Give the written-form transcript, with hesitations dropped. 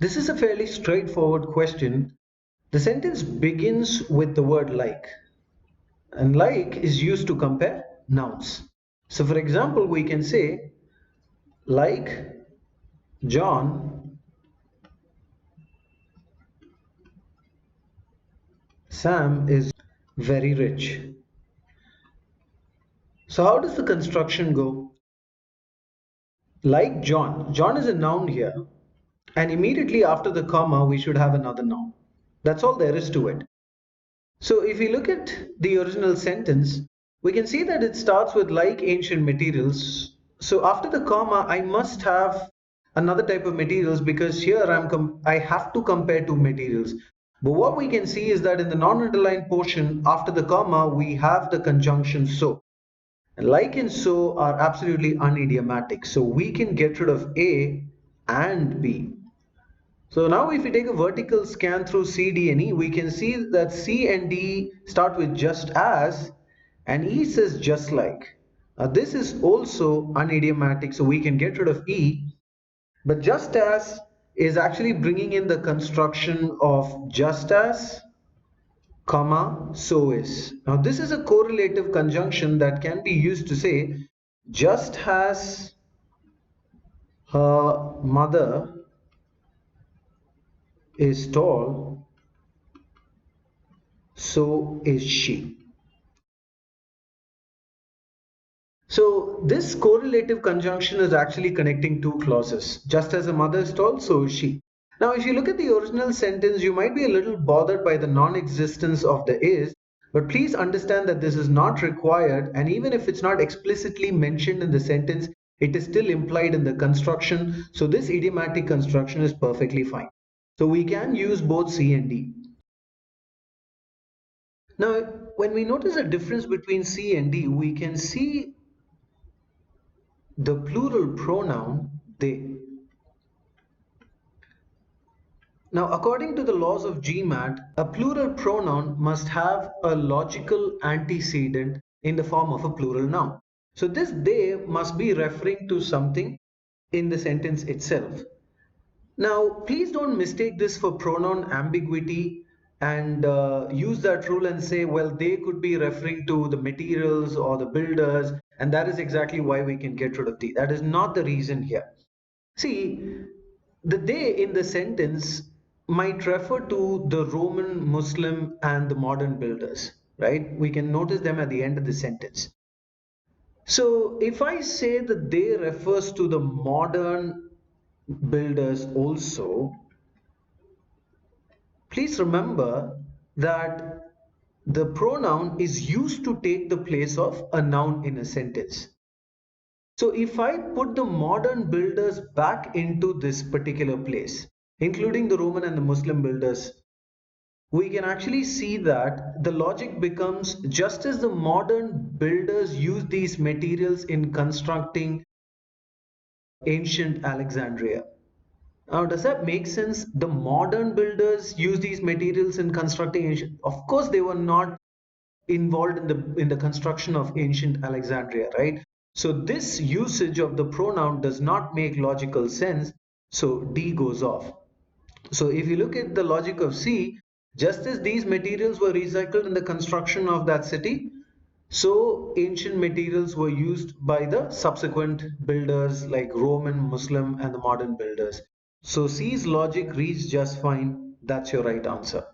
This is a fairly straightforward question. The sentence begins with the word like, and like is used to compare nouns. So for example, we can say like John, Sam is very rich. So how does the construction go? Like John, John is a noun here, and immediately after the comma we should have another noun. That's all there is to it. So if we look at the original sentence, we can see that it starts with like ancient materials. So after the comma, I must have another type of materials, because here I have to compare two materials. But what we can see is that in the non-underlined portion, after the comma, we have the conjunction so. And like and so are absolutely unidiomatic. So we can get rid of A and B. So now if we take a vertical scan through C, D and E, we can see that C and D start with just as, and E says just like. Now this is also unidiomatic, so we can get rid of E, but just as is actually bringing in the construction of just as, comma, so is. Now this is a correlative conjunction that can be used to say just as her mother is tall, so is she. So this correlative conjunction is actually connecting two clauses. Just as a mother is tall, so is she. Now if you look at the original sentence, you might be a little bothered by the non-existence of the is, but please understand that this is not required, and even if it's not explicitly mentioned in the sentence, it is still implied in the construction. So this idiomatic construction is perfectly fine. So we can use both C and D. Now, when we notice a difference between C and D, we can see the plural pronoun they. Now, according to the laws of GMAT, a plural pronoun must have a logical antecedent in the form of a plural noun. So this they must be referring to something in the sentence itself. Now, please don't mistake this for pronoun ambiguity and use that rule and say, well, they could be referring to the materials or the builders, and that is exactly why we can get rid of the. That is not the reason here. See, the they in the sentence might refer to the Roman, Muslim, and the modern builders, right? We can notice them at the end of the sentence. So if I say that they refers to the modern builders also, please remember that the pronoun is used to take the place of a noun in a sentence. So if I put the modern builders back into this particular place, including the Roman and the Muslim builders, we can actually see that the logic becomes just as the modern builders use these materials in constructing ancient Alexandria. Now, does that make sense? The modern builders use these materials in constructing ancient. Of course, they were not involved in the construction of ancient Alexandria, right? So this usage of the pronoun does not make logical sense. So D goes off. So if you look at the logic of C, just as these materials were recycled in the construction of that city, so ancient materials were used by the subsequent builders like Roman, Muslim, and the modern builders. So C's logic reads just fine. That's your right answer.